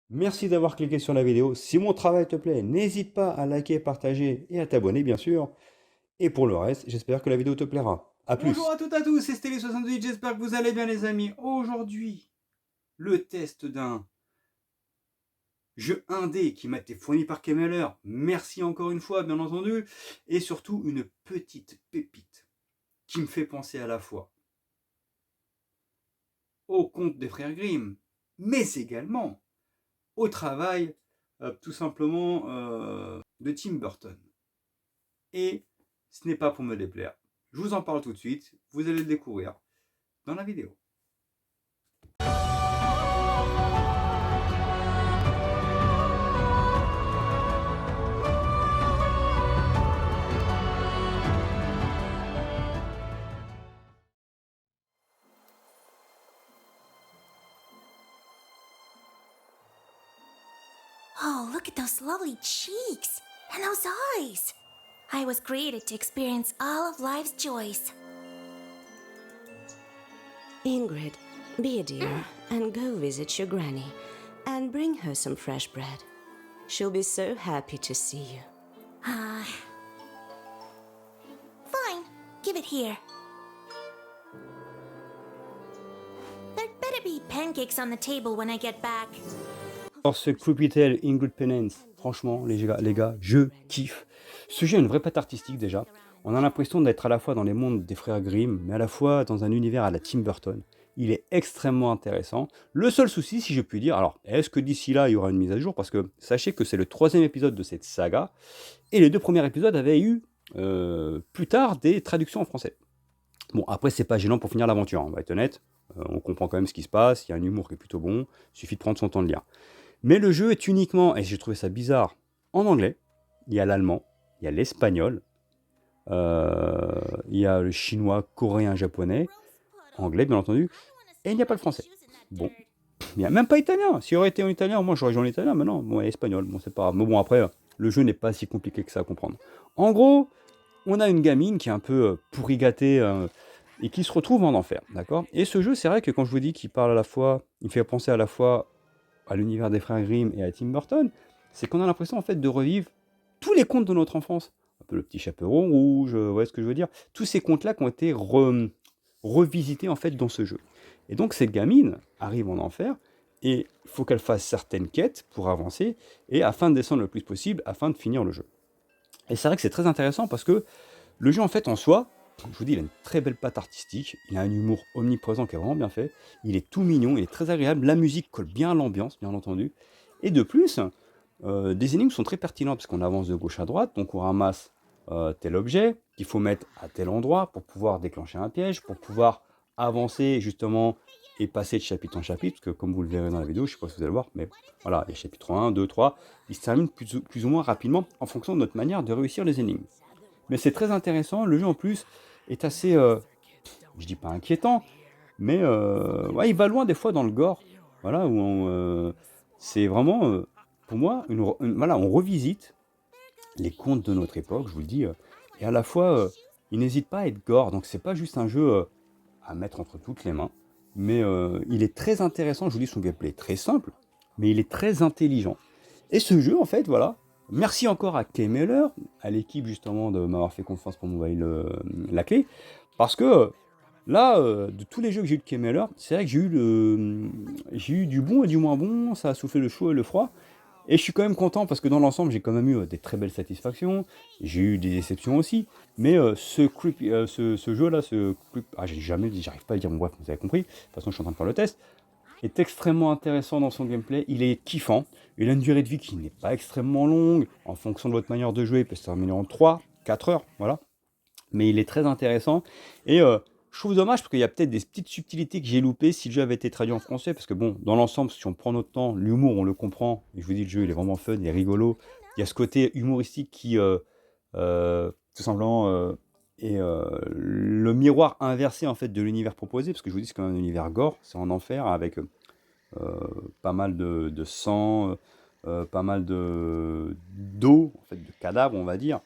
Merci d'avoir cliqué sur la vidéo. Si mon travail te plaît, n'hésite pas à liker, partager et à t'abonner, bien sûr. Et pour le reste, j'espère que la vidéo te plaira. À Bonjour plus! à toutes et à tous, c'est Stélé68, j'espère que vous allez bien les amis. Aujourd'hui, le test d'un jeu indé qui m'a été fourni par Kemeller. Merci encore une fois, bien entendu. Et surtout, une petite pépite qui me fait penser à la fois au conte des frères Grimm, mais également au travail, tout simplement, de Tim Burton. Et ce n'est pas pour me déplaire. Je vous en parle tout de suite, vous allez le découvrir dans la vidéo. Oh, look at those lovely cheeks and those eyes. I was created to experience all of life's joys. Ingrid, be a dear and go visit your granny and bring her some fresh bread. She'll be so happy to see you. Fine, give it here. There better be pancakes on the table when I get back. Alors ce Creepy Tale Ingrid Penance, franchement les gars, je kiffe. Ce jeu a une vraie patte artistique déjà. On a l'impression d'être à la fois dans les mondes des frères Grimm, mais à la fois dans un univers à la Tim Burton. Il est extrêmement intéressant. Le seul souci, si je puis dire, alors est-ce que d'ici là il y aura une mise à jour? Parce que sachez que c'est le 3e épisode de cette saga, et les 2 premiers épisodes avaient eu plus tard des traductions en français. Bon, après c'est pas gênant pour finir l'aventure, on va être honnête. On comprend quand même ce qui se passe, il y a un humour qui est plutôt bon, il suffit de prendre son temps de lire. Mais le jeu est uniquement, et j'ai trouvé ça bizarre, en anglais. Il y a l'allemand, il y a l'espagnol, il y a le chinois, coréen, japonais, anglais bien entendu, et il n'y a pas le français. Bon, il n'y a même pas italien. S'il aurait été en italien, moi j'aurais joué en italien, mais non, bon, espagnol, bon c'est pas grave. Mais bon après, le jeu n'est pas si compliqué que ça à comprendre. En gros, on a une gamine qui est un peu pourri gâtée et qui se retrouve en enfer, d'accord? Et ce jeu, c'est vrai que quand je vous dis qu'il parle à la fois, il fait penser à la fois à l'univers des frères Grimm et à Tim Burton, c'est qu'on a l'impression en fait de revivre tous les contes de notre enfance. Un peu le petit chaperon rouge, vous voyez ce que je veux dire? Tous ces contes-là qui ont été revisités en fait dans ce jeu. Et donc cette gamine arrive en enfer et il faut qu'elle fasse certaines quêtes pour avancer et afin de descendre le plus possible, afin de finir le jeu. Et c'est vrai que c'est très intéressant parce que le jeu en fait en soi, je vous dis, il a une très belle patte artistique, il a un humour omniprésent qui est vraiment bien fait, il est tout mignon, il est très agréable, la musique colle bien à l'ambiance, bien entendu. Et de plus, des énigmes sont très pertinentes parce qu'on avance de gauche à droite, donc on ramasse tel objet qu'il faut mettre à tel endroit pour pouvoir déclencher un piège, pour pouvoir avancer justement et passer de chapitre en chapitre, parce que comme vous le verrez dans la vidéo, je ne sais pas si vous allez le voir, mais voilà, les chapitres 1, 2, 3, ils se terminent plus ou moins rapidement en fonction de notre manière de réussir les énigmes. Mais c'est très intéressant, le jeu en plus est assez, je dis pas inquiétant, mais ouais, il va loin des fois dans le gore, voilà, où c'est vraiment, pour moi, voilà, on revisite les contes de notre époque, je vous le dis, et à la fois, il n'hésite pas à être gore, donc c'est pas juste un jeu à mettre entre toutes les mains, mais il est très intéressant, je vous dis, son gameplay est très simple, mais il est très intelligent. Et ce jeu, en fait, voilà, merci encore à Kemeller, à l'équipe justement de m'avoir fait confiance pour m'envoyer la clé, parce que là, de tous les jeux que j'ai eu de Kemeller, c'est vrai que j'ai eu du bon et du moins bon, ça a soufflé le chaud et le froid, et je suis quand même content parce que dans l'ensemble, j'ai quand même eu des très belles satisfactions. J'ai eu des déceptions aussi. Mais ce jeu-là, j'arrive pas à le dire, bon, bref, vous avez compris. De toute façon, je suis en train de faire le test. Est extrêmement intéressant dans son gameplay. Il est kiffant. Il a une durée de vie qui n'est pas extrêmement longue. En fonction de votre manière de jouer, il peut se terminer en 3, 4 heures. Voilà, mais il est très intéressant. Et je trouve dommage parce qu'il y a peut-être des petites subtilités que j'ai loupées si le jeu avait été traduit en français. Parce que bon, dans l'ensemble, si on prend notre temps, l'humour, on le comprend. Et je vous dis, le jeu, il est vraiment fun, il est rigolo. Il y a ce côté humoristique qui, tout simplement, est le miroir inversé en fait de l'univers proposé. Parce que je vous dis, c'est quand même un univers gore, c'est en enfer avec pas mal de sang, pas mal d'eau, en fait, de cadavres, on va dire.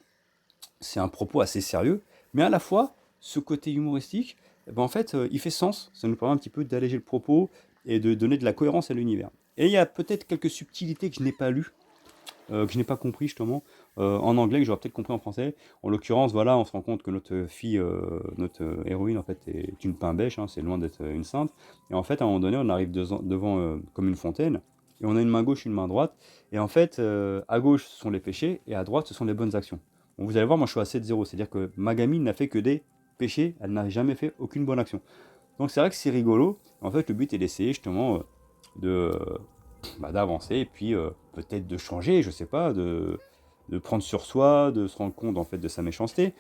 C'est un propos assez sérieux, mais à la fois, ce côté humoristique, eh ben en fait, il fait sens. Ça nous permet un petit peu d'alléger le propos et de donner de la cohérence à l'univers. Et il y a peut-être quelques subtilités que je n'ai pas lues, que je n'ai pas compris justement en anglais, que j'aurais peut-être compris en français. En l'occurrence, voilà, on se rend compte que notre fille, notre héroïne en fait est une pain bêche, hein, c'est loin d'être une sainte. Et en fait, à un moment donné, on arrive devant comme une fontaine, et on a une main gauche, une main droite. Et en fait, à gauche, ce sont les péchés, et à droite, ce sont les bonnes actions. Bon, vous allez voir, moi je suis à 7-0, c'est-à-dire que ma gamine n'a fait que des péchés, elle n'a jamais fait aucune bonne action. Donc c'est vrai que c'est rigolo. En fait, le but est d'essayer justement de d'avancer et puis peut-être de changer, je sais pas, de prendre sur soi, de se rendre compte en fait de sa méchanceté.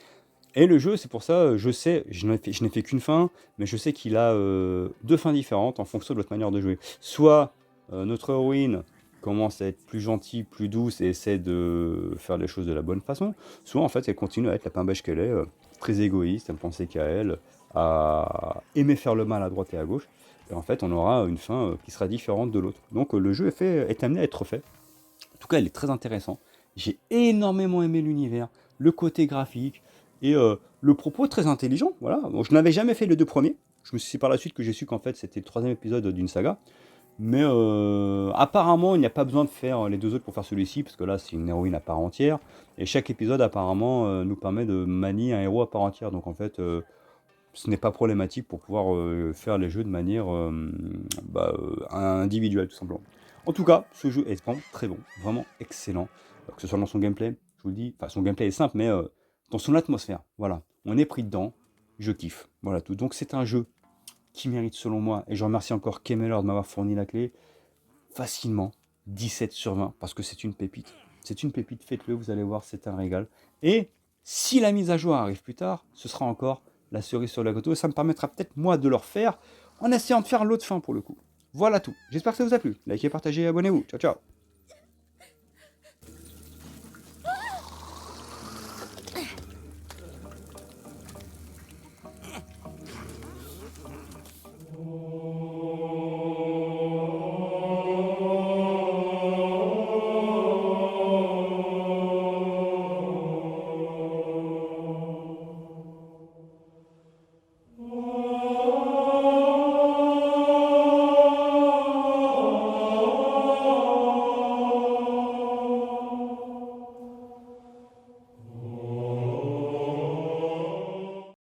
Et le jeu, c'est pour ça, je sais, je n'ai fait qu'une fin, mais je sais qu'il a deux fins différentes en fonction de votre manière de jouer. Soit notre héroïne commence à être plus gentille, plus douce et essaie de faire les choses de la bonne façon, soit en fait elle continue à être la pain-bêche qu'elle est, très égoïste, à ne penser qu'à elle, à aimer faire le mal à droite et à gauche. Et en fait, on aura une fin qui sera différente de l'autre. Donc le jeu est amené à être fait. En tout cas, il est très intéressant. J'ai énormément aimé l'univers, le côté graphique et le propos très intelligent. Voilà. Bon, je n'avais jamais fait les deux premiers. Je me suis par la suite que j'ai su qu'en fait c'était le troisième épisode d'une saga. Mais apparemment, il n'y a pas besoin de faire les deux autres pour faire celui-ci, parce que là, c'est une héroïne à part entière. Et chaque épisode, apparemment, nous permet de manier un héros à part entière. Donc en fait, ce n'est pas problématique pour pouvoir faire les jeux de manière individuelle, tout simplement. En tout cas, ce jeu est vraiment très bon, vraiment excellent. Que ce soit dans son gameplay, je vous le dis, enfin son gameplay est simple, mais dans son atmosphère, voilà. On est pris dedans, je kiffe. Voilà tout. Donc c'est un jeu qui mérite selon moi, et je remercie encore Kemeler de m'avoir fourni la clé, facilement 17/20, parce que c'est une pépite. C'est une pépite, faites-le, vous allez voir, c'est un régal. Et si la mise à jour arrive plus tard, ce sera encore la cerise sur le gâteau, et ça me permettra peut-être moi de le refaire, en essayant de faire l'autre fin pour le coup. Voilà tout. J'espère que ça vous a plu. Likez, partagez, abonnez-vous. Ciao, ciao.